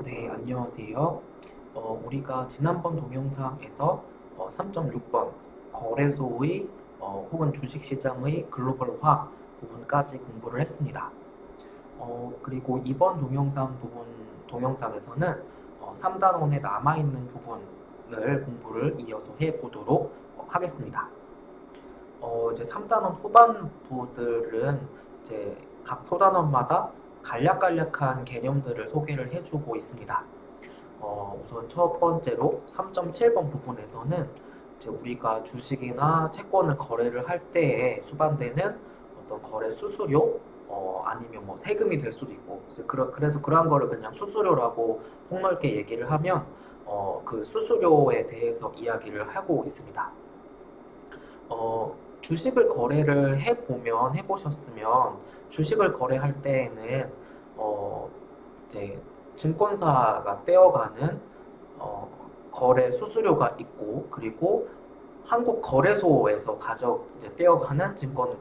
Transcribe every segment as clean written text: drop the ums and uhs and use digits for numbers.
네, 안녕하세요. 우리가 지난번 동영상에서 3.6번 거래소의 혹은 주식시장의 글로벌화 부분까지 공부를 했습니다. 그리고 이번 동영상에서는 3단원에 남아있는 부분을 공부를 이어서 해보도록 하겠습니다. 이제 3단원 후반부들은 이제 각 소단원마다 간략간략한 개념들을 소개를 해주고 있습니다. 우선 첫 번째로 3.7번 부분에서는 이제 우리가 주식이나 채권을 거래를 할 때에 수반되는 어떤 거래 수수료, 아니면 뭐 세금이 될 수도 있고, 그래서 그러한 거를 그냥 수수료라고 폭넓게 얘기를 하면, 그 수수료에 대해서 이야기를 하고 있습니다. 주식을 거래를 해보셨으면, 주식을 거래할 때에는, 이제 증권사가 떼어가는, 거래 수수료가 있고, 그리고 한국 거래소에서 이제 떼어가는 증권,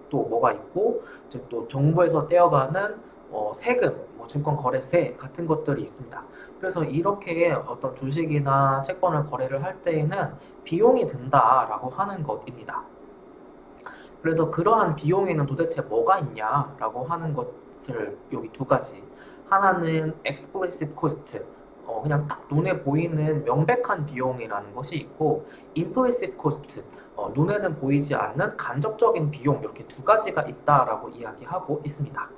또 뭐가 있고, 이제 또 정부에서 떼어가는, 세금, 증권 거래세 같은 것들이 있습니다. 그래서 이렇게 어떤 주식이나 채권을 거래를 할 때에는 비용이 든다라고 하는 것입니다. 그래서 그러한 비용에는 도대체 뭐가 있냐라고 하는 것을 여기 두 가지. 하나는 explicit cost, 그냥 딱 눈에 보이는 명백한 비용이라는 것이 있고, implicit cost, 눈에는 보이지 않는 간접적인 비용, 이렇게 두 가지가 있다라고 이야기하고 있습니다.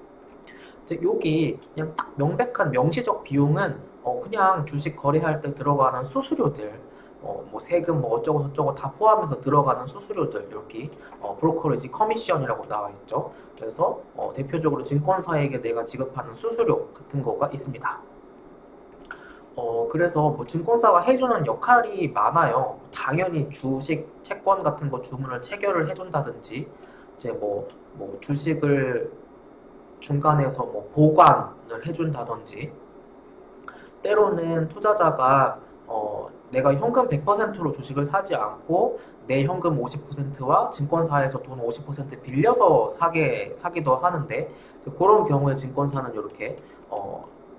즉 여기 그냥 딱 명백한 명시적 비용은 그냥 주식 거래할 때 들어가는 수수료들, 뭐 세금 뭐 어쩌고 저쩌고 다 포함해서 들어가는 수수료들, 이렇게 브로커리지 커미션이라고 나와 있죠. 그래서 대표적으로 증권사에게 내가 지급하는 수수료 같은 거가 있습니다. 그래서 뭐 증권사가 해주는 역할이 많아요. 당연히 주식, 채권 같은 거 주문을 체결을 해준다든지, 이제 뭐 주식을 중간에서 뭐 보관을 해준다든지, 때로는 투자자가 내가 현금 100%로 주식을 사지 않고 내 현금 50%와 증권사에서 돈 50% 빌려서 사기도 하는데, 그런 경우에 증권사는 이렇게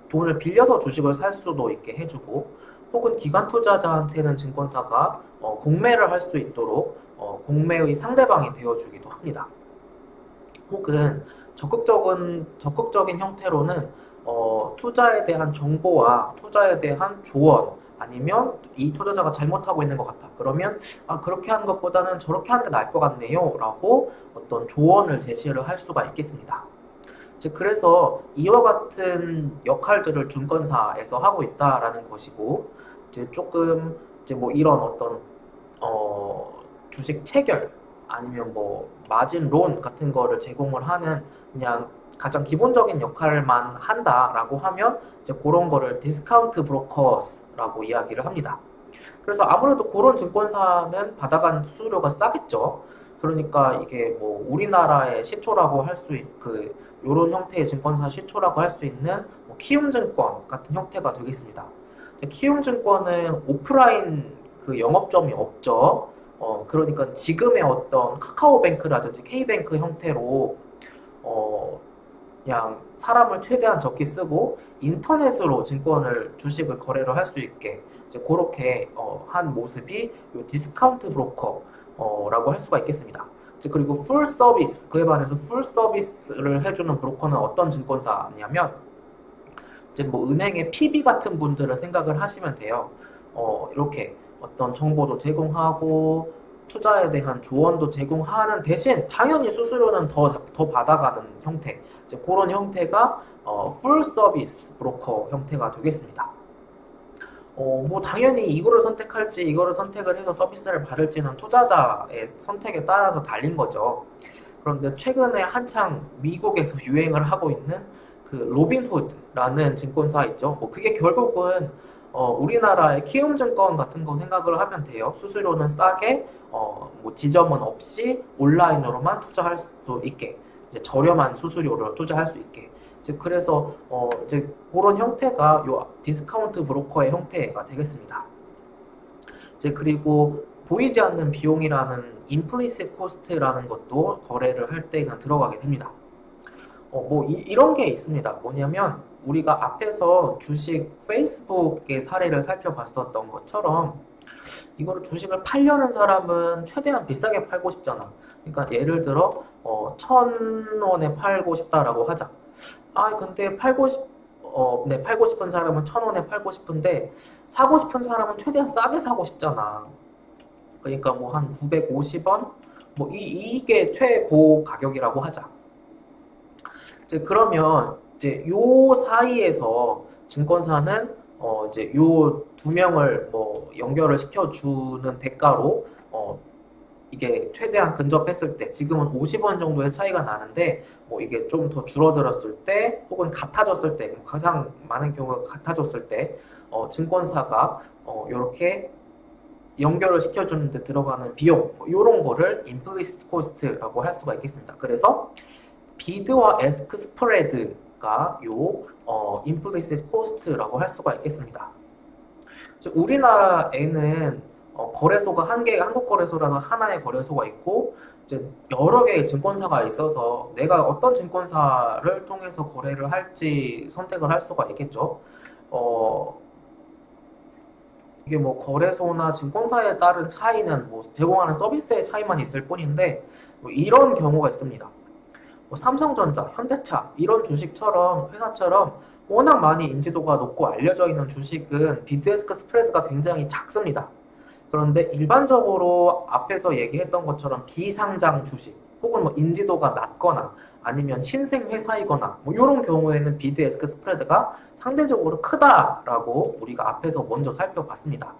돈을 빌려서 주식을 살 수도 있게 해주고, 혹은 기관 투자자한테는 증권사가 공매를 할 수 있도록 공매의 상대방이 되어주기도 합니다. 혹은 적극적인 형태로는 투자에 대한 정보와 투자에 대한 조언, 아니면 이 투자자가 잘못하고 있는 것 같다. 그러면 그렇게 하는 것보다는 저렇게 하는 게 나을 것 같네요. 라고 어떤 조언을 제시를 할 수가 있겠습니다. 즉 그래서 이와 같은 역할들을 증권사에서 하고 있다라는 것이고, 이제 조금 이제 뭐 이런 어떤 주식 체결, 아니면 뭐 마진 론 같은 거를 제공을 하는 그냥 가장 기본적인 역할만 한다라고 하면 이제 그런 거를 디스카운트 브로커스라고 이야기를 합니다. 그래서 아무래도 그런 증권사는 받아간 수수료가 싸겠죠. 그러니까 이게 뭐 우리나라의 시초라고 할 수 그 요런 형태의 증권사 시초라고 할 수 있는 뭐 키움증권 같은 형태가 되겠습니다. 키움증권은 오프라인 그 영업점이 없죠. 그러니까 지금의 어떤 카카오뱅크라든지 K뱅크 형태로 그냥 사람을 최대한 적게 쓰고 인터넷으로 주식을 거래를 할 수 있게 이제 그렇게 한 모습이 요 디스카운트 브로커라고 할 수가 있겠습니다. 이제 그리고 풀 서비스, 그에 반해서 풀 서비스를 해주는 브로커는 어떤 증권사냐면, 이제 뭐 은행의 PB 같은 분들을 생각을 하시면 돼요. 이렇게 어떤 정보도 제공하고 투자에 대한 조언도 제공하는 대신 당연히 수수료는 더 받아가는 형태, 이제 그런 형태가 풀 서비스 브로커 형태가 되겠습니다. 뭐 당연히 이거를 선택할지 이거를 선택을 해서 서비스를 받을지는 투자자의 선택에 따라서 달린 거죠. 그런데 최근에 한창 미국에서 유행을 하고 있는 그 로빈후드라는 증권사 있죠. 뭐 그게 결국은 우리나라의 키움증권 같은 거 생각을 하면 돼요. 수수료는 싸게, 뭐 지점은 없이 온라인으로만 투자할 수 있게, 이제 저렴한 수수료를 투자할 수 있게. 즉 그래서 이제 그런 형태가 요 디스카운트 브로커의 형태가 되겠습니다. 이제 그리고 보이지 않는 비용이라는 implicit cost라는 것도 거래를 할 때는 들어가게 됩니다. 뭐 이런 게 있습니다. 뭐냐면 우리가 앞에서 주식 페이스북의 사례를 살펴봤었던 것처럼 이거를 주식을 팔려는 사람은 최대한 비싸게 팔고 싶잖아. 그러니까 예를 들어 1,000원에 팔고 싶다라고 하자. 아, 근데 팔고 싶은 사람은 1,000원에 팔고 싶은데 사고 싶은 사람은 최대한 싸게 사고 싶잖아. 그러니까 뭐 한 950원? 뭐 이게 최고 가격이라고 하자. 이제 그러면 이제 요 사이에서 증권사는 이제 요 두 명을 뭐 연결을 시켜주는 대가로 이게 최대한 근접했을 때 지금은 50원 정도의 차이가 나는데 뭐 이게 좀 더 줄어들었을 때 혹은 같아졌을 때 가장 많은 경우가 같아졌을 때 증권사가 이렇게 연결을 시켜주는 데 들어가는 비용 이런 거를 implicit cost라고 할 수가 있겠습니다. 그래서 비드와 에스크 스프레드가 implicit cost라고 할 수가 있겠습니다. 우리나라에는 거래소가 한 개가 한국거래소라는 하나의 거래소가 있고 이제 여러 개의 증권사가 있어서 내가 어떤 증권사를 통해서 거래를 할지 선택을 할 수가 있겠죠. 어, 이게 뭐 거래소나 증권사에 따른 차이는 뭐 제공하는 서비스의 차이만 있을 뿐인데 뭐 이런 경우가 있습니다. 뭐 삼성전자, 현대차 이런 주식처럼 회사처럼 워낙 많이 인지도가 높고 알려져 있는 주식은 비드에스크 스프레드가 굉장히 작습니다. 그런데 일반적으로 앞에서 얘기했던 것처럼 비상장 주식 혹은 뭐 인지도가 낮거나 아니면 신생 회사이거나 뭐 이런 경우에는 비드에스크 스프레드가 상대적으로 크다라고 우리가 앞에서 먼저 살펴봤습니다.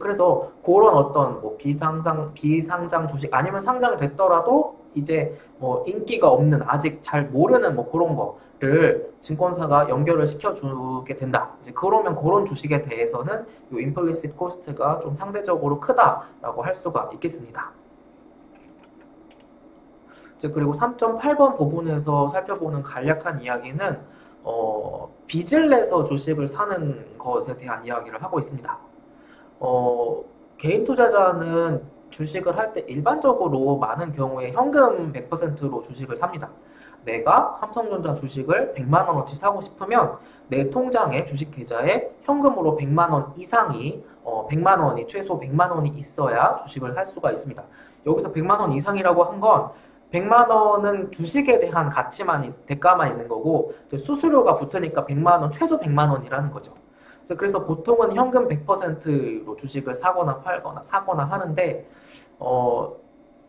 그래서 그런 어떤 뭐 비상장 주식 아니면 상장됐더라도 이제 뭐 인기가 없는 아직 잘 모르는 뭐 그런 거를 증권사가 연결을 시켜주게 된다. 이제 그러면 그런 주식에 대해서는 이 implicit cost가 좀 상대적으로 크다라고 할 수가 있겠습니다. 이제 그리고 3.8번 부분에서 살펴보는 간략한 이야기는 빚을 내서 주식을 사는 것에 대한 이야기를 하고 있습니다. 개인 투자자는 주식을 할 때 일반적으로 많은 경우에 현금 100%로 주식을 삽니다. 내가 삼성전자 주식을 100만 원어치 사고 싶으면 내 통장에 주식 계좌에 현금으로 100만 원 이상이 100만 원이 최소 100만 원이 있어야 주식을 할 수가 있습니다. 여기서 100만 원 이상이라고 한 건 100만 원은 주식에 대한 대가만 있는 거고 수수료가 붙으니까 100만 원 최소 100만 원이라는 거죠. 그래서 보통은 현금 100%로 주식을 사거나 팔거나 사거나 하는데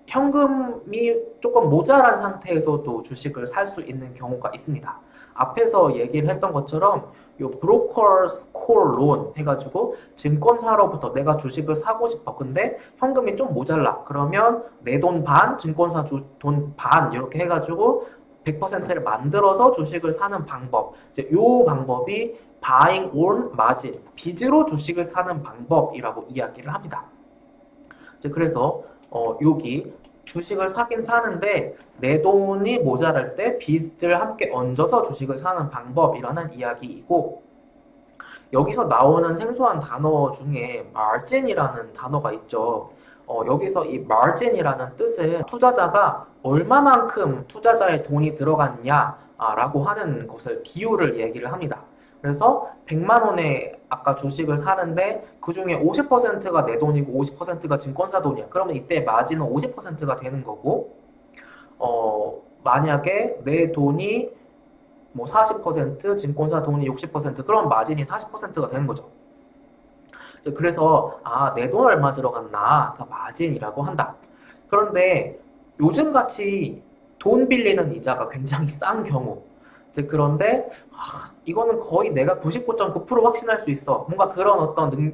현금이 조금 모자란 상태에서도 주식을 살 수 있는 경우가 있습니다. 앞에서 얘기를 했던 것처럼 요 브로커스 콜 론 해가지고 증권사로부터 내가 주식을 사고 싶어. 근데 현금이 좀 모자라. 그러면 내 돈 반, 증권사 돈 반 이렇게 해가지고 100%를 만들어서 주식을 사는 방법. 이제 요 방법이 buying on margin, 빚으로 주식을 사는 방법이라고 이야기를 합니다. 이제 그래서 여기 주식을 사긴 사는데 내 돈이 모자랄 때 빚을 함께 얹어서 주식을 사는 방법이라는 이야기이고 여기서 나오는 생소한 단어 중에 margin이라는 단어가 있죠. 여기서 이 margin이라는 뜻은 투자자가 얼마만큼 투자자의 돈이 들어갔냐라고 하는 것을 비율을 얘기를 합니다. 그래서 100만 원에 아까 주식을 사는데 그 중에 50%가 내 돈이고 50%가 증권사 돈이야. 그러면 이때 마진은 50%가 되는 거고 만약에 내 돈이 뭐 40%, 증권사 돈이 60%, 그럼 마진이 40%가 되는 거죠. 그래서 내 돈 얼마 들어갔나가 마진이라고 한다. 그런데 요즘같이 돈 빌리는 이자가 굉장히 싼 경우 그런데 이거는 거의 내가 99.9% 확신할 수 있어. 뭔가 그런 어떤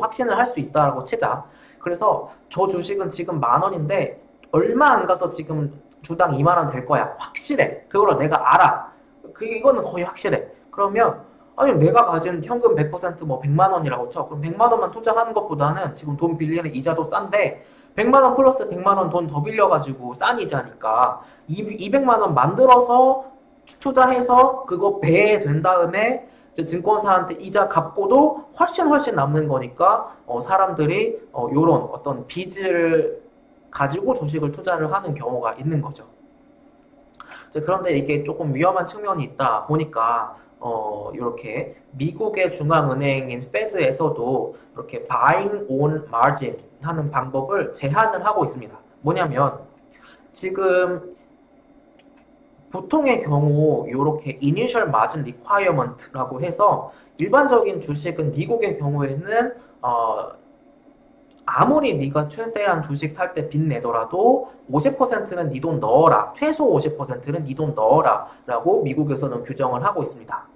확신을 할 수 있다라고 치자. 그래서 저 주식은 지금 10,000원인데 얼마 안 가서 지금 주당 2만 원 될 거야. 확실해. 그걸 내가 알아. 이거는 거의 확실해. 그러면 아니 내가 가진 현금 100%뭐 100만 원이라고 쳐. 그럼 100만 원만 투자하는 것보다는 지금 돈 빌리는 이자도 싼데 100만 원 플러스 100만 원 돈 더 빌려가지고 싼 이자니까 200만 원 만들어서 투자해서 그거 배된 다음에 이제 증권사한테 이자 갚고도 훨씬 남는 거니까 사람들이 요런 어떤 빚을 가지고 주식을 투자를 하는 경우가 있는 거죠. 그런데 이게 조금 위험한 측면이 있다 보니까 이렇게 미국의 중앙은행인 페드에서도 이렇게 buying on margin 하는 방법을 제한을 하고 있습니다. 뭐냐면 지금 보통의 경우 이렇게 initial margin requirement라고 해서 일반적인 주식은 미국의 경우에는 아무리 네가 최대한 주식 살 때 빚 내더라도 50%는 네 돈 넣어라. 최소 50%는 네 돈 넣어라. 라고 미국에서는 규정을 하고 있습니다.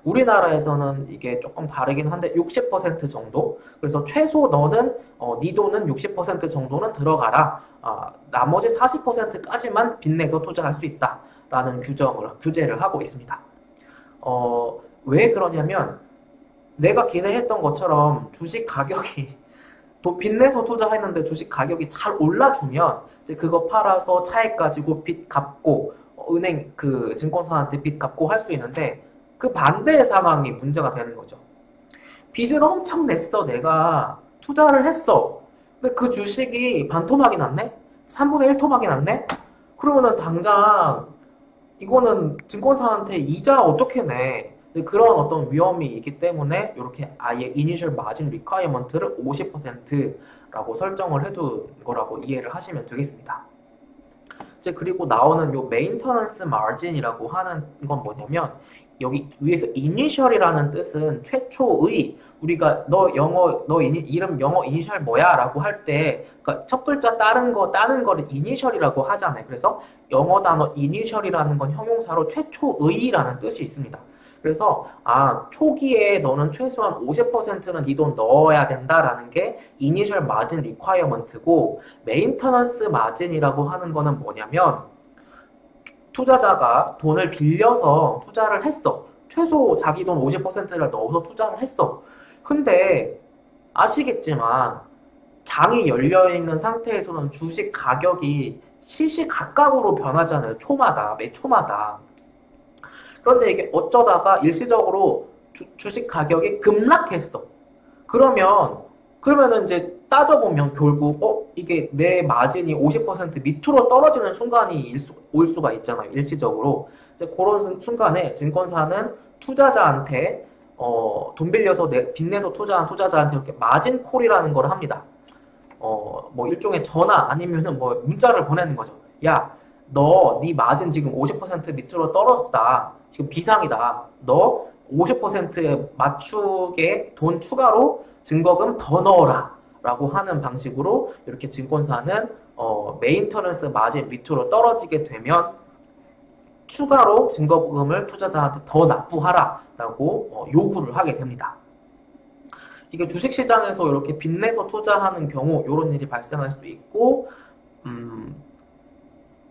우리나라에서는 이게 조금 다르긴 한데 60% 정도? 그래서 최소 너는 네 돈은 60% 정도는 들어가라. 나머지 40%까지만 빚내서 투자할 수 있다. 라는 규제를 하고 있습니다. 왜 그러냐면 내가 기대했던 것처럼 주식 가격이 또 빚내서 투자했는데 주식 가격이 잘 올라주면 이제 그거 팔아서 차익 가지고 빚 갚고 은행 그 증권사한테 빚 갚고 할 수 있는데 그 반대의 상황이 문제가 되는 거죠. 빚을 엄청 냈어. 내가 투자를 했어. 근데 그 주식이 반토막이 났네? 3분의 1 토막이 났네? 그러면은 당장 이거는 증권사한테 이자 어떻게 내? 그런 어떤 위험이 있기 때문에 이렇게 아예 이니셜 마진 리콰이어먼트를 50%라고 설정을 해둔 거라고 이해를 하시면 되겠습니다. 이제 그리고 나오는 요 메인터넌스 마진이라고 하는 건 뭐냐면 여기 위에서 이니셜이라는 뜻은 최초의 우리가 너 이름 영어 이니셜 뭐야? 라고 할 때 그러니까 첫 글자 따는 거를 이니셜이라고 하잖아요. 그래서 영어 단어 이니셜이라는 건 형용사로 최초의라는 뜻이 있습니다. 그래서 초기에 너는 최소한 50%는 네 돈 넣어야 된다라는 게 이니셜 마진 리콰이어먼트고 메인터넌스 마진이라고 하는 거는 뭐냐면 투자자가 돈을 빌려서 투자를 했어. 최소 자기 돈 50%를 넣어서 투자를 했어. 근데 아시겠지만 장이 열려있는 상태에서는 주식 가격이 시시각각으로 변하잖아요. 매 초마다. 그런데 이게 어쩌다가 일시적으로 주식 가격이 급락했어. 그러면은 이제 따져보면 결국 이게 내 마진이 50% 밑으로 떨어지는 순간이 올 수가 있잖아요. 일시적으로. 이제 그런 순간에 증권사는 투자자한테 돈 빌려서 빚내서 투자한 투자자한테 이렇게 마진 콜이라는 걸 합니다. 뭐 일종의 전화 아니면은 뭐 문자를 보내는 거죠. 야, 네 마진 지금 50% 밑으로 떨어졌다. 지금 비상이다. 너 50%에 맞추게 돈 추가로 증거금 더 넣어라. 라고 하는 방식으로 이렇게 증권사는 메인터넌스 마진 밑으로 떨어지게 되면 추가로 증거금을 투자자한테 더 납부하라. 라고 요구를 하게 됩니다. 이게 주식시장에서 이렇게 빚내서 투자하는 경우 이런 일이 발생할 수 있고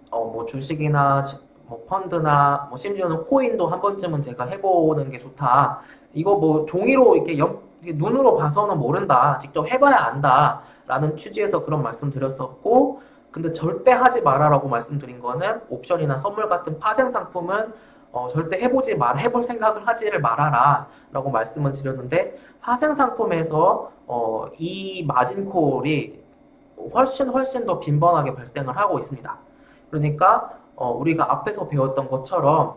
뭐 주식이나 뭐 펀드나 뭐 심지어는 코인도 한 번쯤은 제가 해보는 게 좋다. 이거 뭐 종이로 이렇게 눈으로 봐서는 모른다. 직접 해봐야 안다. 라는 취지에서 그런 말씀 드렸었고 근데 절대 하지 마라라고 말씀드린 거는 옵션이나 선물 같은 파생 상품은 절대 해볼 생각을 하지를 말아라 라고 말씀을 드렸는데 파생 상품에서 이 마진콜이 훨씬 더 빈번하게 발생을 하고 있습니다. 그러니까 우리가 앞에서 배웠던 것처럼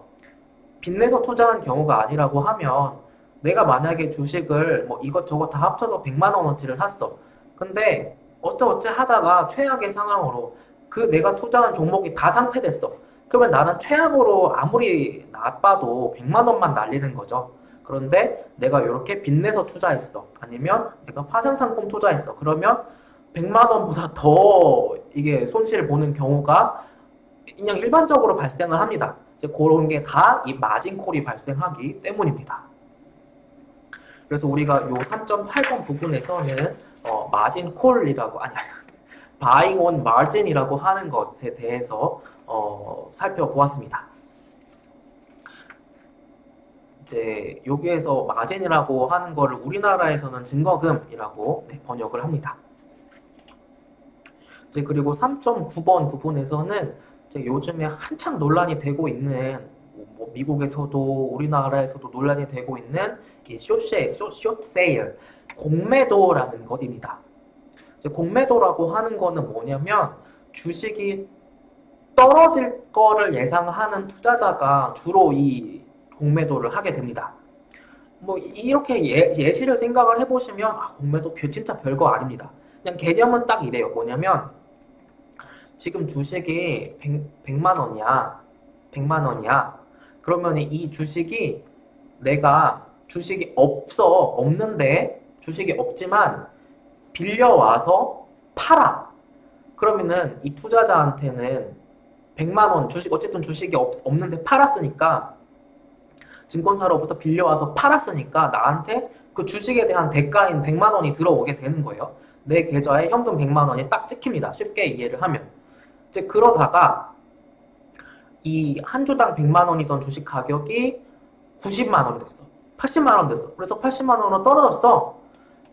빚내서 투자한 경우가 아니라고 하면 내가 만약에 주식을 뭐 이것저것 다 합쳐서 100만 원어치를 샀어. 근데 어쩌어찌 하다가 최악의 상황으로 그 내가 투자한 종목이 다 상폐됐어. 그러면 나는 최악으로 아무리 나빠도 100만 원만 날리는 거죠. 그런데 내가 이렇게 빚내서 투자했어. 아니면 내가 파생상품 투자했어. 그러면 100만 원보다 더 이게 손실을 보는 경우가 그냥 일반적으로 발생을 합니다. 이제 그런 게 다 이 마진콜이 발생하기 때문입니다. 그래서 우리가 요 3.8번 부분에서는 마진콜이라고 buying on margin이라고 하는 것에 대해서 살펴보았습니다. 이제 여기에서 마진이라고 하는 거를 우리나라에서는 증거금이라고 번역을 합니다. 이제 그리고 3.9번 부분에서는 이제 요즘에 한창 논란이 되고 있는 뭐 미국에서도 우리나라에서도 논란이 되고 있는 이 숏세일, 공매도라는 것입니다. 이제 공매도라고 하는 거는 뭐냐면 주식이 떨어질 거를 예상하는 투자자가 주로 이 공매도를 하게 됩니다. 뭐 이렇게 예시를 생각을 해보시면 공매도 진짜 별거 아닙니다. 그냥 개념은 딱 이래요. 뭐냐면 지금 주식이 100만 원이야. 100만 원이야. 그러면 이 주식이 내가 주식이 없는데 주식이 없지만 빌려와서 팔아. 그러면은 이 투자자한테는 100만 원 주식 어쨌든 주식이 없는데 팔았으니까 증권사로부터 빌려와서 팔았으니까 나한테 그 주식에 대한 대가인 100만 원이 들어오게 되는 거예요. 내 계좌에 현금 100만 원이 딱 찍힙니다. 쉽게 이해를 하면. 이제 그러다가 이 한 주당 100만 원이던 주식 가격이 90만 원 됐어. 80만 원 됐어. 그래서 80만 원으로 떨어졌어.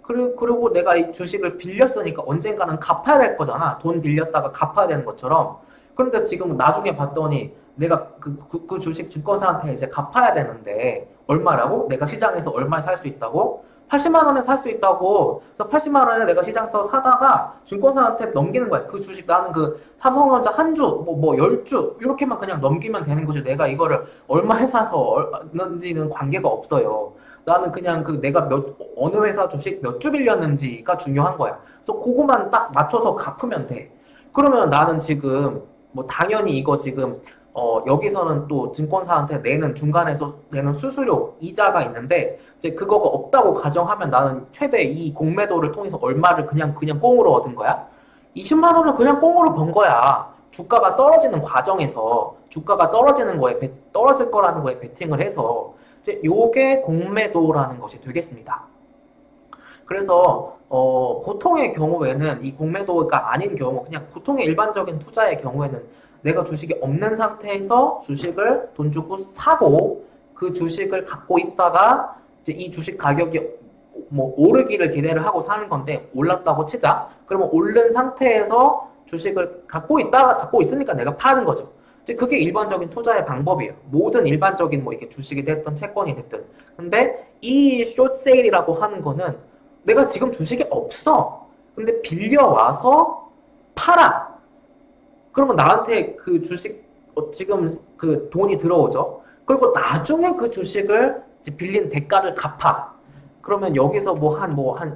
그리고 내가 이 주식을 빌렸으니까 언젠가는 갚아야 될 거잖아. 돈 빌렸다가 갚아야 되는 것처럼. 그런데 지금 나중에 봤더니 내가 그 주식 증권사한테 이제 갚아야 되는데 얼마라고? 내가 시장에서 얼마에 살 수 있다고? 80만 원에 살 수 있다고. 그래서 80만 원에 내가 시장에서 사다가 증권사한테 넘기는 거야. 그 주식 나는 그 삼성전자 한 주, 뭐 10주 이렇게만 그냥 넘기면 되는 거지. 내가 이거를 얼마에 사서 얼마인지는 관계가 없어요. 나는 그냥 그 내가 어느 회사 주식 몇 주 빌렸는지가 중요한 거야. 그래서 그거만 딱 맞춰서 갚으면 돼. 그러면 나는 지금 뭐 당연히 이거 지금 여기서는 또 증권사한테 중간에서 내는 수수료, 이자가 있는데, 이제 그거가 없다고 가정하면 나는 최대 이 공매도를 통해서 얼마를 그냥 꽁으로 얻은 거야? 20만 원을 그냥 꽁으로 번 거야. 주가가 떨어지는 과정에서, 주가가 떨어질 거라는 거에 베팅을 해서, 이제 요게 공매도라는 것이 되겠습니다. 그래서 보통의 경우에는 이 공매도가 아닌 경우, 그냥 보통의 일반적인 투자의 경우에는 내가 주식이 없는 상태에서 주식을 돈 주고 사고 그 주식을 갖고 있다가 이제 이 주식 가격이 뭐 오르기를 기대를 하고 사는 건데, 올랐다고 치자. 그러면 오른 상태에서 주식을 갖고 있으니까 내가 파는 거죠. 이제 그게 일반적인 투자의 방법이에요. 모든 일반적인 뭐 이렇게 주식이 됐든 채권이 됐든. 근데 이 숏세일이라고 하는 거는 내가 지금 주식이 없어. 근데 빌려와서 팔아. 그러면 나한테 그 주식 지금 그 돈이 들어오죠. 그리고 나중에 그 주식을 이제 빌린 대가를 갚아. 그러면 여기서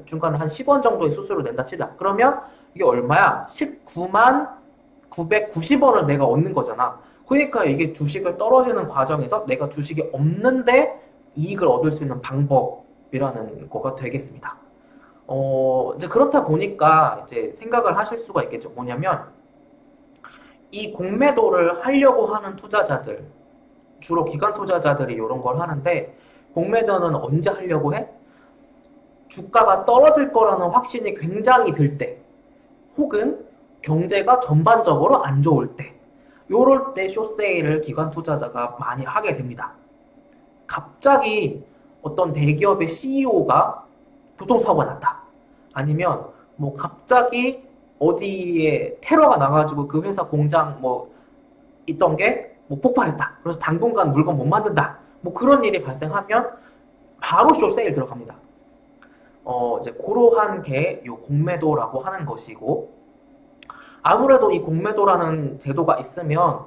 중간에 한 10원 정도의 수수료 낸다 치자. 그러면 이게 얼마야? 19만 990원을 내가 얻는 거잖아. 그러니까 이게 주식을 떨어지는 과정에서 내가 주식이 없는데 이익을 얻을 수 있는 방법이라는 거가 되겠습니다. 이제 그렇다 보니까 이제 생각을 하실 수가 있겠죠. 뭐냐면 이 공매도를 하려고 하는 투자자들, 주로 기관 투자자들이 이런 걸 하는데, 공매도는 언제 하려고 해? 주가가 떨어질 거라는 확신이 굉장히 들 때, 혹은 경제가 전반적으로 안 좋을 때, 요럴 때 숏세일을 기관 투자자가 많이 하게 됩니다. 갑자기 어떤 대기업의 CEO가 교통사고가 났다. 아니면 뭐 갑자기 어디에 테러가 나가지고 그 회사 공장 뭐 있던 게 뭐 폭발했다. 그래서 당분간 물건 못 만든다. 뭐 그런 일이 발생하면 바로 숏세일 들어갑니다. 이제 그러한 게 요 공매도라고 하는 것이고, 아무래도 이 공매도라는 제도가 있으면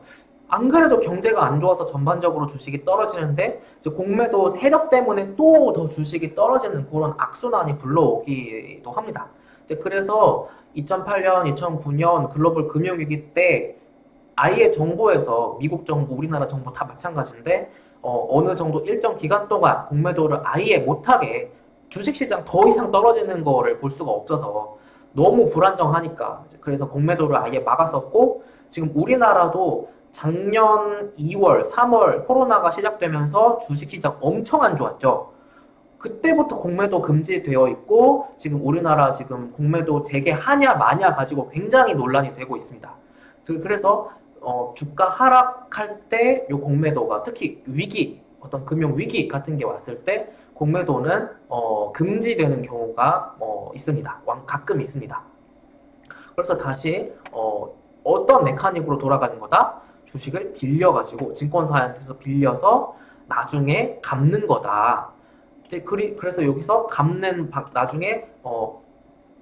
안 그래도 경제가 안 좋아서 전반적으로 주식이 떨어지는데, 이제 공매도 세력 때문에 또 더 주식이 떨어지는 그런 악순환이 불러오기도 합니다. 이제 그래서 2008년, 2009년 글로벌 금융위기 때 아예 정부에서, 미국 정부, 우리나라 정부 다 마찬가지인데, 어느 정도 일정 기간 동안 공매도를 아예 못하게, 주식시장 더 이상 떨어지는 거를 볼 수가 없어서 너무 불안정하니까, 그래서 공매도를 아예 막았었고, 지금 우리나라도 작년 2월, 3월 코로나가 시작되면서 주식시장 엄청 안 좋았죠. 그때부터 공매도 금지되어 있고, 지금 우리나라 지금 공매도 재개하냐 마냐 가지고 굉장히 논란이 되고 있습니다. 그래서 주가 하락할 때 요 공매도가, 특히 위기, 어떤 금융 위기 같은 게 왔을 때 공매도는 금지되는 경우가 있습니다. 가끔 있습니다. 그래서 다시 어떤 메커니즘으로 돌아가는 거다? 주식을 빌려가지고 증권사한테서 빌려서 나중에 갚는 거다. 이제 그래서 여기서 나중에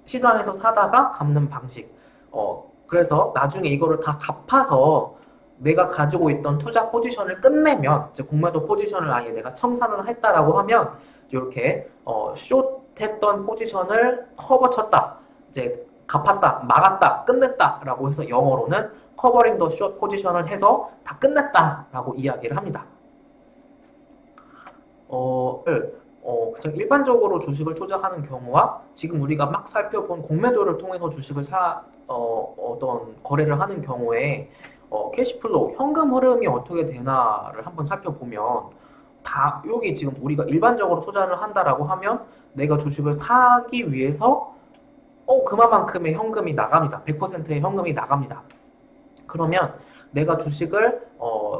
시장에서 사다가 갚는 방식. 그래서 나중에 이거를 다 갚아서 내가 가지고 있던 투자 포지션을 끝내면 이제 공매도 포지션을 아예 내가 청산을 했다라고 하면 이렇게 숏했던 포지션을 커버 쳤다. 이제 갚았다, 막았다, 끝냈다라고 해서 영어로는 커버링 더 숏 포지션을 해서 다 끝냈다라고 이야기를 합니다. 그냥 일반적으로 주식을 투자하는 경우와 지금 우리가 막 살펴본 공매도를 통해서 주식을 어떤 거래를 하는 경우에 캐시플로우, 현금 흐름이 어떻게 되나를 한번 살펴보면 다 여기 지금 우리가 일반적으로 투자를 한다라고 하면 내가 주식을 사기 위해서 그만큼의 현금이 나갑니다. 100%의 현금이 나갑니다. 그러면 내가 주식을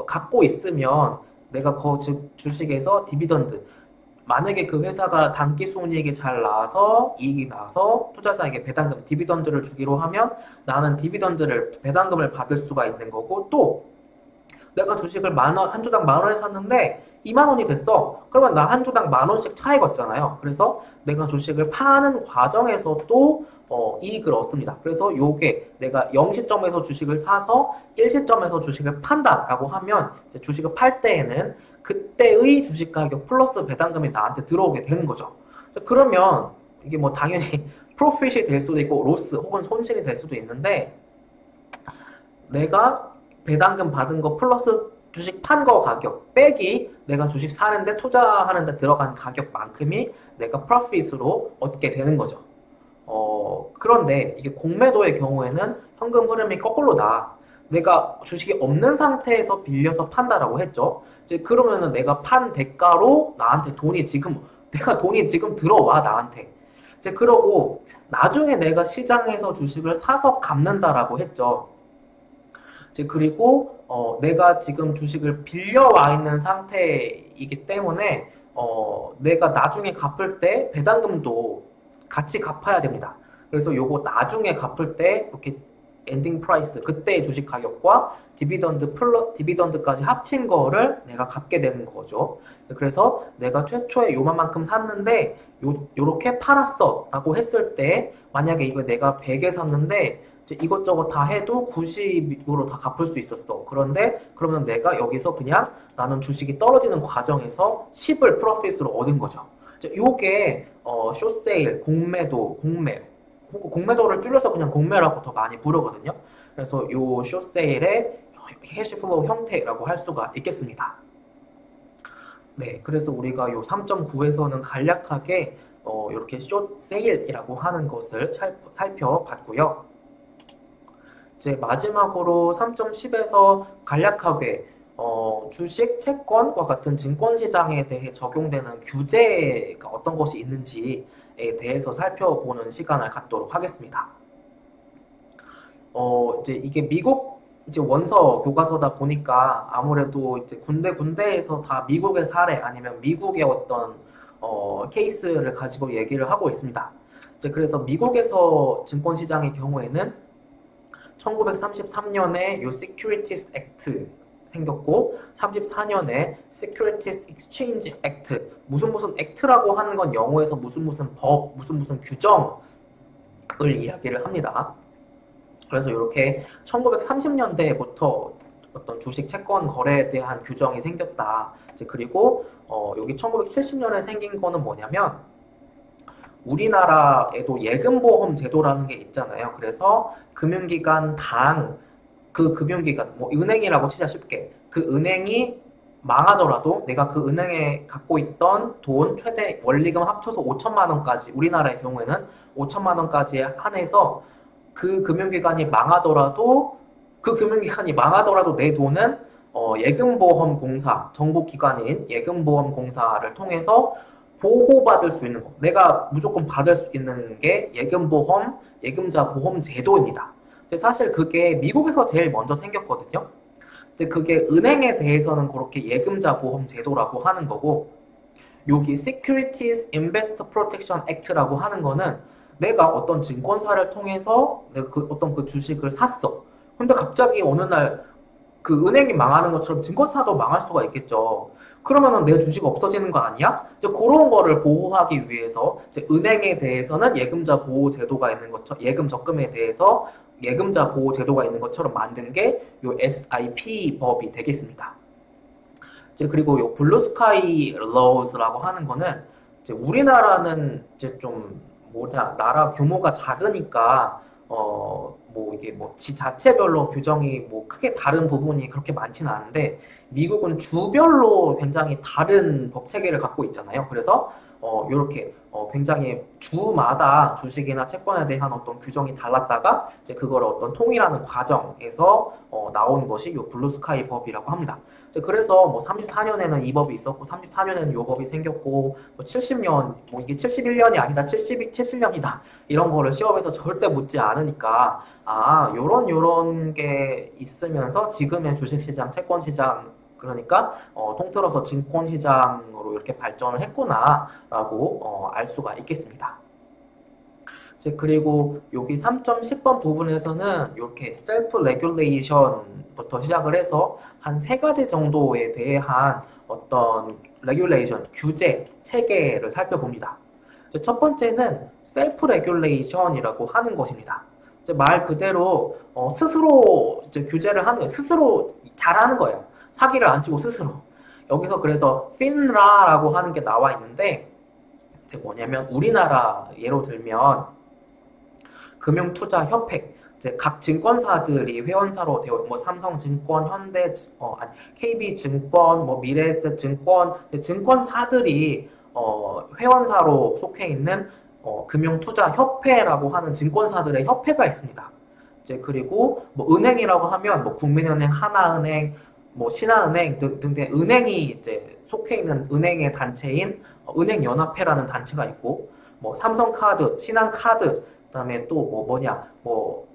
갖고 있으면 내가 즉 주식에서 디비던드 만약에 그 회사가 단기 순이익이 잘 나와서 이익이 나서 투자자에게 배당금, 디비던드를 주기로 하면 나는 배당금을 받을 수가 있는 거고 또 내가 주식을 한 주당 10,000원에 샀는데 20,000원이 됐어. 그러면 나 한 주당 10,000원씩 차익 얻잖아요. 그래서 내가 주식을 파는 과정에서 또 이익을 얻습니다. 그래서 요게 내가 0시점에서 주식을 사서 1시점에서 주식을 판다라고 하면 주식을 팔 때에는 그때의 주식 가격 플러스 배당금이 나한테 들어오게 되는 거죠. 그러면 이게 뭐 당연히 프로핏이 될 수도 있고 로스 혹은 손실이 될 수도 있는데 내가 배당금 받은 거 플러스 주식 판 거 가격 빼기 내가 주식 사는데 투자하는데 들어간 가격만큼이 내가 프로핏으로 얻게 되는 거죠. 그런데 이게 공매도의 경우에는 현금 흐름이 거꾸로 나. 내가 주식이 없는 상태에서 빌려서 판다라고 했죠. 이제 그러면은 내가 판 대가로 나한테 돈이 지금 들어와 나한테. 이제 그러고 나중에 내가 시장에서 주식을 사서 갚는다라고 했죠. 이제 그리고 내가 지금 주식을 빌려와 있는 상태이기 때문에 내가 나중에 갚을 때 배당금도 같이 갚아야 됩니다. 그래서 요거 나중에 갚을 때 이렇게 엔딩 프라이스 그때의 주식 가격과 디비던드까지 합친 거를 내가 갚게 되는 거죠. 그래서 내가 최초에 요만큼 샀는데 요렇게 팔았어 라고 했을 때 만약에 이거 내가 100에 샀는데 이제 이것저것 다 해도 90으로 다 갚을 수 있었어. 그러면 내가 여기서 그냥 나는 주식이 떨어지는 과정에서 10을 프로핏으로 얻은 거죠. 요게 숏세일, 공매도를 줄여서 그냥 공매라고 더 많이 부르거든요. 그래서 요 숏세일의 캐시플로우 형태라고 할 수가 있겠습니다. 네, 그래서 우리가 요 3.9에서는 간략하게 이렇게 숏세일이라고 하는 것을 살펴봤고요. 이제 마지막으로 3.10에서 간략하게 주식, 채권과 같은 증권시장에 대해 적용되는 규제가 어떤 것이 있는지에 대해서 살펴보는 시간을 갖도록 하겠습니다. 이제 이게 미국 이제 원서 교과서다 보니까 아무래도 이제 군데에서 다 미국의 사례 아니면 미국의 어떤 케이스를 가지고 얘기를 하고 있습니다. 이제 그래서 미국에서 증권시장의 경우에는 1933년에 요 Securities Act 생겼고 34년에 Securities Exchange Act 무슨 액트라고 하는 건 영어에서 무슨 법, 무슨 규정을 이야기를 합니다. 그래서 이렇게 1930년대부터 어떤 주식 채권 거래에 대한 규정이 생겼다. 이제 그리고 여기 1970년에 생긴 거는 뭐냐면 우리나라에도 예금보험 제도라는 게 있잖아요. 그래서 금융기관당 그 금융기관, 뭐 은행이라고 치자 쉽게 그 은행이 망하더라도 내가 그 은행에 갖고 있던 돈 최대 원리금 합쳐서 5천만 원까지 우리나라의 경우에는 5천만 원까지 한해서 그 금융기관이 망하더라도 내 돈은 예금보험공사 정부기관인 예금보험공사를 통해서 보호받을 수 있는 거. 내가 무조건 받을 수 있는 게 예금보험, 예금자 보험 제도입니다. 근데 사실 그게 미국에서 제일 먼저 생겼거든요. 근데 그게 은행에 대해서는 그렇게 예금자 보험 제도라고 하는 거고, 여기 Securities Investor Protection Act라고 하는 거는 내가 어떤 증권사를 통해서 내가 어떤 그 주식을 샀어. 근데 갑자기 어느 날 그 은행이 망하는 것처럼 증권사도 망할 수가 있겠죠. 그러면은 내 주식 없어지는 거 아니야? 이제 그런 거를 보호하기 위해서 이제 은행에 대해서는 예금자 보호 제도가 있는 것처럼 예금 적금에 대해서 예금자 보호 제도가 있는 것처럼 만든 게 요 SIP 법이 되겠습니다. 이제 그리고 요 블루스카이 러우스라고 하는 거는 이제 우리나라는 이제 좀 뭐냐 나라 규모가 작으니까 뭐 이게 뭐 지 자체별로 규정이 뭐 크게 다른 부분이 그렇게 많지는 않은데 미국은 주별로 굉장히 다른 법 체계를 갖고 있잖아요. 그래서 요렇게 굉장히 주마다 주식이나 채권에 대한 어떤 규정이 달랐다가 이제 그걸 어떤 통일하는 과정에서 나온 것이 요 블루스카이 법이라고 합니다. 그래서 뭐 34년에는 이 법이 있었고 34년에는 요 법이 생겼고 뭐 70년 뭐 이게 71년이 아니다 70년이다 이런 거를 시험에서 절대 묻지 않으니까 아 요런 게 있으면서 지금의 주식시장 채권시장 그러니까 통틀어서 증권시장으로 이렇게 발전을 했구나라고 알 수가 있겠습니다. 이제 그리고 여기 3.10번 부분에서는 이렇게 셀프 레귤레이션부터 시작을 해서 한 세 가지 정도에 대한 어떤 레귤레이션, 규제, 체계를 살펴봅니다. 이제 첫 번째는 셀프 레귤레이션이라고 하는 것입니다. 이제 말 그대로 스스로 이제 규제를 하는 거예요. 스스로 잘하는 거예요. 사기를 안 치고 스스로. 여기서 그래서 FINRA라고 하는 게 나와 있는데 이제 뭐냐면 우리나라 예로 들면 금융투자협회 이제 각 증권사들이 회원사로 되어 뭐 삼성증권, 현대, 아니 KB증권, 뭐 미래에셋증권 증권사들이 회원사로 속해 있는 금융투자협회라고 하는 증권사들의 협회가 있습니다. 이제 그리고 뭐 은행이라고 하면 뭐 국민은행, 하나은행, 뭐 신한은행 등등 은행이 이제 속해 있는 은행의 단체인 은행연합회라는 단체가 있고 뭐 삼성카드, 신한카드 그다음에 또 뭐 뭐냐 뭐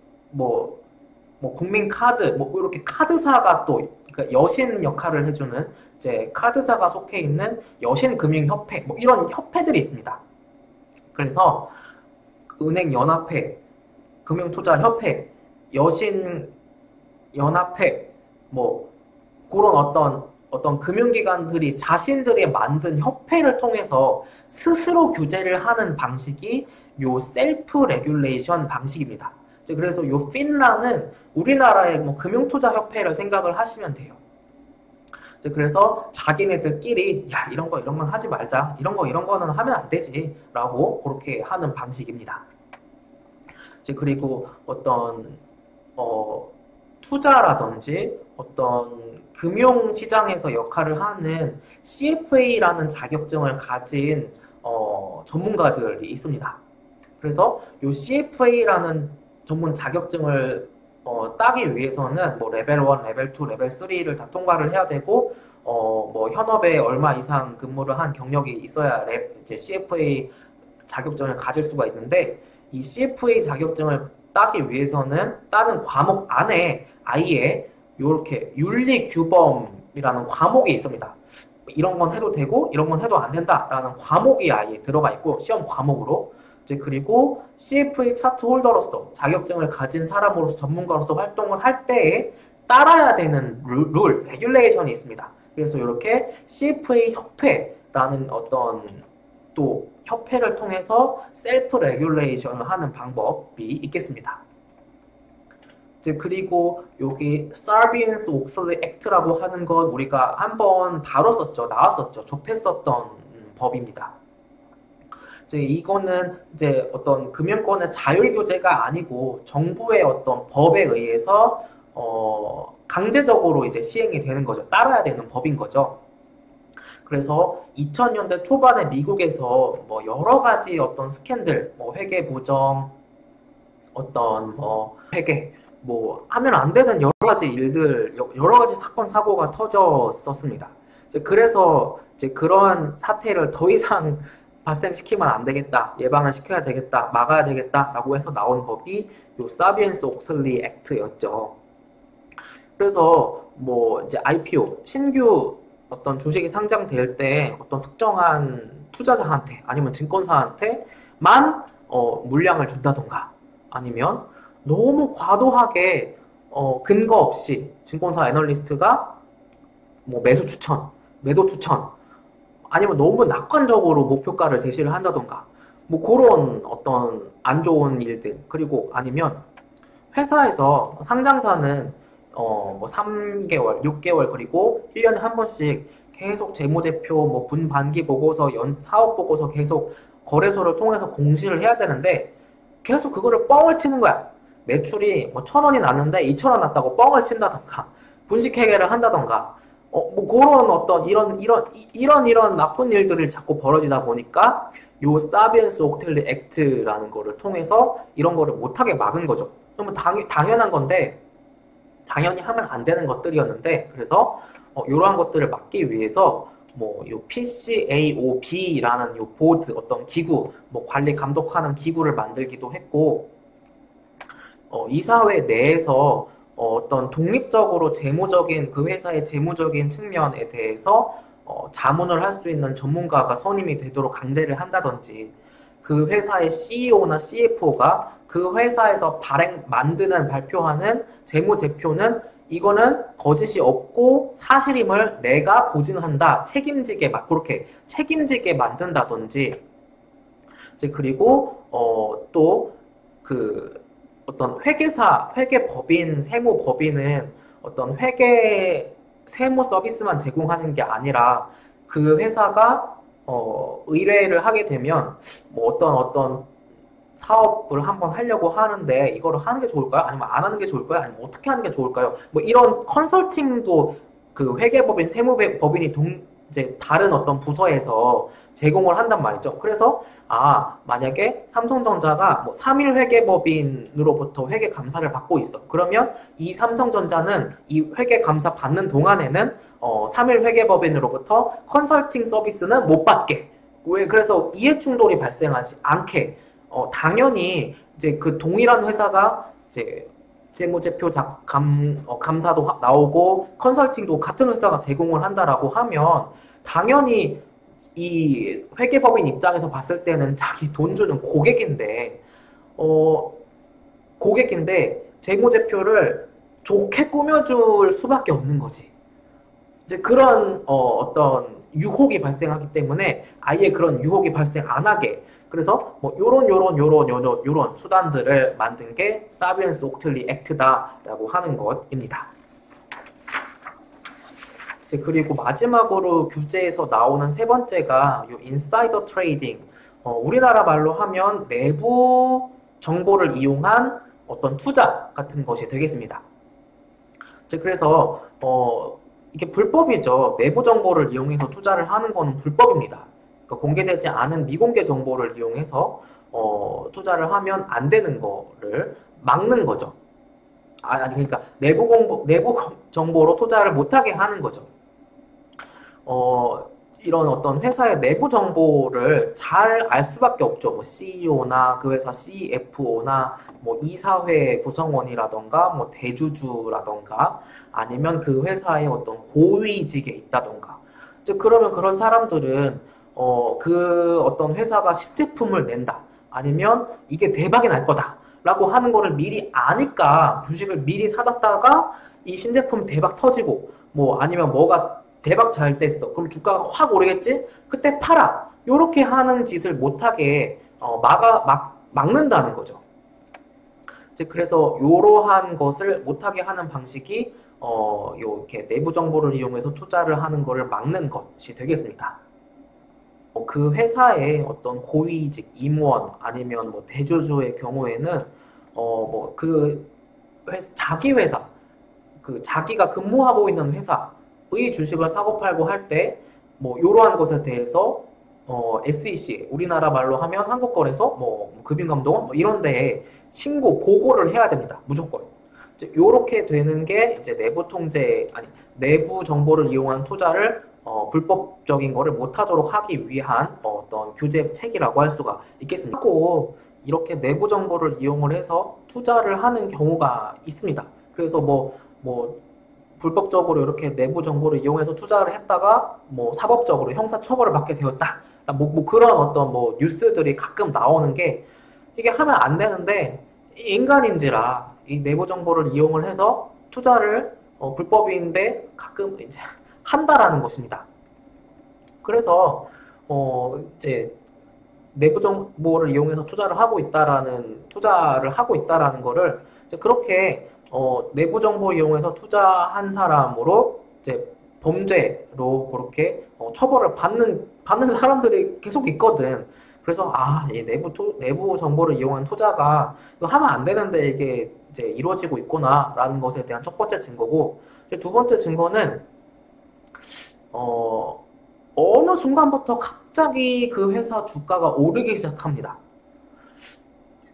국민카드 뭐 이렇게 카드사가 또 그러니까 여신 역할을 해주는 이제 카드사가 속해 있는 여신금융협회 뭐 이런 협회들이 있습니다. 그래서 은행연합회, 금융투자협회, 여신연합회 뭐 그런 어떤 금융기관들이 자신들이 만든 협회를 통해서 스스로 규제를 하는 방식이 요 셀프 레귤레이션 방식입니다. 그래서 요 fin라는 우리나라의 뭐 금융투자협회를 생각을 하시면 돼요. 그래서 자기네들끼리 야 이런 건 하지 말자 이런 거는 하면 안 되지 라고 그렇게 하는 방식입니다. 그리고 어떤 투자라든지 어떤 금융시장에서 역할을 하는 CFA라는 자격증을 가진 전문가들이 있습니다. 그래서 이 CFA라는 전문 자격증을 따기 위해서는 뭐 레벨 1, 레벨 2, 레벨 3를 다 통과를 해야 되고 뭐 현업에 얼마 이상 근무를 한 경력이 있어야 이제 CFA 자격증을 가질 수가 있는데 이 CFA 자격증을 따기 위해서는 따는 과목 안에 아예 이렇게 윤리규범이라는 과목이 있습니다. 이런 건 해도 되고 이런 건 해도 안 된다라는 과목이 아예 들어가 있고 시험 과목으로 이제 그리고 CFA 차트 홀더로서 자격증을 가진 사람으로서 전문가로서 활동을 할 때에 따라야 되는 룰, 레귤레이션이 있습니다. 그래서 이렇게 CFA 협회라는 어떤 또 협회를 통해서 셀프 레귤레이션을 하는 방법이 있겠습니다. 그리고 여기 사르비엔스-옥슬리 액트라고 하는 건 우리가 한번 다뤘었죠. 나왔었죠. 접했었던 법입니다. 이거는 이제 어떤 금융권의 자율 규제가 아니고 정부의 어떤 법에 의해서 강제적으로 이제 시행이 되는 거죠. 따라야 되는 법인 거죠. 그래서 2000년대 초반에 미국에서 뭐 여러 가지 어떤 스캔들, 뭐 회계 부정, 어떤 회계, 뭐 하면 안 되는 여러 가지 일들, 여러 가지 사건 사고가 터졌었습니다. 그래서 이제 그런 사태를 더 이상 발생시키면 안 되겠다, 예방을 시켜야 되겠다, 막아야 되겠다라고 해서 나온 법이 요 사비엔스-옥슬리 액트였죠. 그래서 뭐 이제 IPO, 신규 어떤 주식이 상장될 때 어떤 특정한 투자자한테 아니면 증권사한테만 물량을 준다던가 아니면 너무 과도하게 근거 없이 증권사 애널리스트가 뭐 매수 추천, 매도 추천, 아니면 너무 낙관적으로 목표가를 제시를 한다던가, 뭐 그런 어떤 안 좋은 일들, 그리고 아니면 회사에서 상장사는 뭐 3개월, 6개월, 그리고 1년에 한 번씩 계속 재무제표, 뭐 분반기 보고서, 사업 보고서 계속 거래소를 통해서 공시를 해야 되는데 계속 그거를 뻥을 치는 거야. 매출이 뭐 1,000원이 났는데 2,000원 났다고 뻥을 친다던가, 분식회계를 한다던가, 뭐 그런 어떤 이런 나쁜 일들이 자꾸 벌어지다 보니까 요 사비엔스 옥텔리 액트라는 거를 통해서 이런 거를 못하게 막은 거죠. 그러면 당연한 건데 당연히 하면 안 되는 것들이었는데, 그래서 이러한 것들을 막기 위해서 뭐 요 PCAOB라는 요 보드, 어떤 기구, 뭐 관리 감독하는 기구를 만들기도 했고, 이사회 내에서 어떤 독립적으로 재무적인, 그 회사의 재무적인 측면에 대해서 자문을 할 수 있는 전문가가 선임이 되도록 강제를 한다든지, 그 회사의 CEO나 CFO가 그 회사에서 만드는, 발표하는 재무제표는 이거는 거짓이 없고 사실임을 내가 보증한다, 책임지게 그렇게 책임지게 만든다든지, 이제 그리고 또 그 어떤 회계법인, 세무법인은 어떤 세무 서비스만 제공하는 게 아니라 그 회사가 의뢰를 하게 되면 뭐 어떤 사업을 한번 하려고 하는데 이거를 하는 게 좋을까요? 아니면 안 하는 게 좋을까요? 아니면 어떻게 하는 게 좋을까요? 뭐 이런 컨설팅도 그 회계법인, 세무법인이 이제 다른 어떤 부서에서 제공을 한단 말이죠. 그래서 만약에 삼성전자가 뭐 3일 회계법인으로부터 회계 감사를 받고 있어. 그러면 이 삼성전자는 이 회계 감사 받는 동안에는 3일 회계법인으로부터 컨설팅 서비스는 못 받게. 왜? 그래서 이해 충돌이 발생하지 않게, 당연히 이제 그 동일한 회사가 이제 재무제표 감사도 나오고 컨설팅도 같은 회사가 제공을 한다라고 하면 당연히 이 회계법인 입장에서 봤을 때는 자기 돈 주는 고객인데 재무제표를 좋게 꾸며줄 수밖에 없는 거지. 이제 그런 어떤 유혹이 발생하기 때문에 아예 그런 유혹이 발생 안 하게, 그래서 뭐 요런 수단들을 만든 게 사비엔스 옥틀리 액트다라고 하는 것입니다. 이제 그리고 마지막으로 규제에서 나오는 세 번째가 요 인사이더 트레이딩. 우리나라 말로 하면 내부 정보를 이용한 어떤 투자 같은 것이 되겠습니다. 이제 그래서 이게 불법이죠. 내부 정보를 이용해서 투자를 하는 거는 불법입니다. 그러니까 공개되지 않은 미공개 정보를 이용해서 투자를 하면 안 되는 거를 막는 거죠. 그러니까 내부 정보로 투자를 못하게 하는 거죠. 이런 어떤 회사의 내부 정보를 잘 알 수밖에 없죠. 뭐 CEO나 그 회사 CFO나 뭐 이사회 구성원이라던가 뭐 대주주라던가 아니면 그 회사의 어떤 고위직에 있다던가. 즉 그러면 그런 사람들은 그 어떤 회사가 신제품을 낸다, 아니면 이게 대박이 날 거다 라고 하는 거를 미리 아니까 주식을 미리 사놨다가 이 신제품 대박 터지고, 뭐 아니면 뭐가 대박 잘 됐어. 그럼 주가가 확 오르겠지? 그때 팔아. 요렇게 하는 짓을 못하게 막는다는 거죠. 즉 그래서 요러한 것을 못하게 하는 방식이 이렇게 내부 정보를 이용해서 투자를 하는 것을 막는 것이 되겠습니다. 그 회사의 어떤 고위직 임원 아니면 뭐 대주주의 경우에는 자기 회사, 그 자기가 근무하고 있는 회사의 주식을 사고 팔고 할 때 뭐 이러한 것에 대해서 SEC, 우리나라 말로 하면 한국거래소, 뭐 금융감독원 뭐 이런 데에 보고를 해야 됩니다. 무조건. 이렇게 되는 게 이제 내부 정보를 이용한 투자를 불법적인 거를 못하도록 하기 위한 어떤 규제책이라고 할 수가 있겠습니다. 이렇게 내부 정보를 이용을 해서 투자를 하는 경우가 있습니다. 그래서 뭐 불법적으로 이렇게 내부 정보를 이용해서 투자를 했다가 뭐 사법적으로 형사 처벌을 받게 되었다. 뭐 그런 어떤 뭐 뉴스들이 가끔 나오는 게, 이게 하면 안 되는데 인간인지라 이 내부 정보를 이용을 해서 투자를 불법인데 가끔 이제 한다라는 것입니다. 그래서 이제 내부 정보를 이용해서 투자를 하고 있다라는 거를 이제 그렇게 내부 정보를 이용해서 투자한 사람으로 이제 범죄로 그렇게 처벌을 받는 사람들이 계속 있거든. 그래서 이 내부 정보를 이용한 투자가 이거 하면 안 되는데 이게 이제 이루어지고 있구나라는 것에 대한 첫 번째 증거고, 이제 두 번째 증거는 어느 순간부터 갑자기 그 회사 주가가 오르기 시작합니다.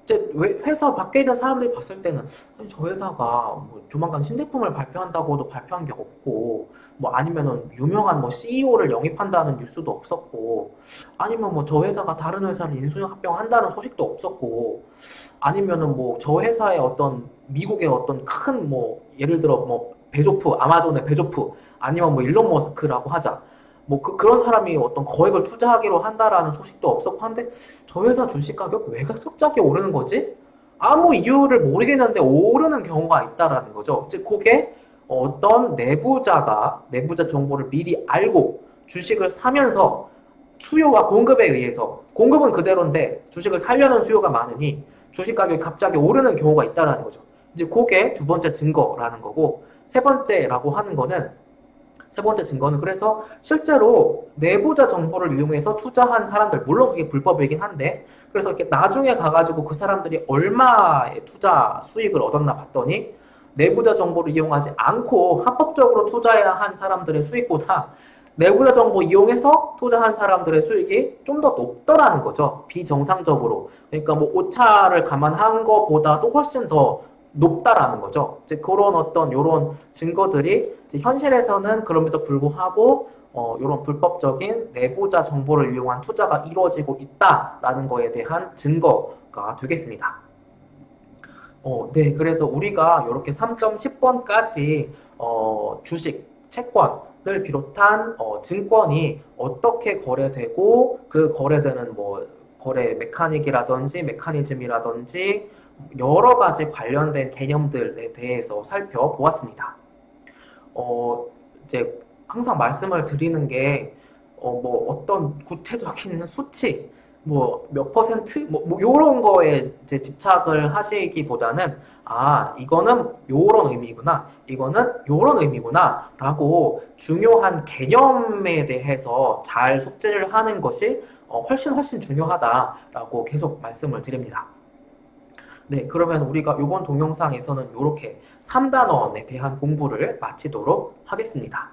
이제 회사 밖에 있는 사람들이 봤을 때는 아니, 저 회사가 뭐 조만간 신제품을 발표한다고도 발표한 게 없고, 뭐 아니면은 유명한 뭐 CEO를 영입한다는 뉴스도 없었고, 아니면 뭐 저 회사가 다른 회사를 인수합병한다는 소식도 없었고, 아니면은 뭐 저 회사의 어떤 미국의 어떤 큰 뭐 예를 들어 뭐 베조프, 아마존의 베조프, 아니면 뭐 일론 머스크라고 하자. 뭐 그런 사람이 어떤 거액을 투자하기로 한다라는 소식도 없었고 한데 저 회사 주식 가격 왜 갑자기 오르는 거지? 아무 이유를 모르겠는데 오르는 경우가 있다라는 거죠. 즉 그게 어떤 내부자 정보를 미리 알고 주식을 사면서 수요와 공급에 의해서 공급은 그대로인데 주식을 사려는 수요가 많으니 주식 가격이 갑자기 오르는 경우가 있다라는 거죠. 이제 그게 두 번째 증거라는 거고, 세 번째 증거는 그래서 실제로 내부자 정보를 이용해서 투자한 사람들, 물론 그게 불법이긴 한데, 그래서 이렇게 나중에 가가지고 그 사람들이 얼마의 투자 수익을 얻었나 봤더니 내부자 정보를 이용하지 않고 합법적으로 투자해야 한 사람들의 수익보다 내부자 정보 이용해서 투자한 사람들의 수익이 좀 더 높더라는 거죠. 비정상적으로. 그러니까 뭐 오차를 감안한 것보다도 훨씬 더 높다라는 거죠. 즉 그런 어떤 요런 증거들이 현실에서는 그럼에도 불구하고 요런 불법적인 내부자 정보를 이용한 투자가 이루어지고 있다라는 거에 대한 증거가 되겠습니다. 네, 그래서 우리가 이렇게 3.10번까지 주식, 채권을 비롯한 증권이 어떻게 거래되고 그 거래되는 뭐 거래 메커니즘이라든지 여러 가지 관련된 개념들에 대해서 살펴보았습니다. 이제 항상 말씀을 드리는 게, 뭐 어떤 구체적인 수치, 뭐 몇 퍼센트, 뭐 요런 거에 이제 집착을 하시기보다는, 이거는 요런 의미구나, 이거는 요런 의미구나, 라고 중요한 개념에 대해서 잘 숙지를 하는 것이 훨씬 중요하다라고 계속 말씀을 드립니다. 네, 그러면 우리가 이번 동영상에서는 이렇게 3단원에 대한 공부를 마치도록 하겠습니다.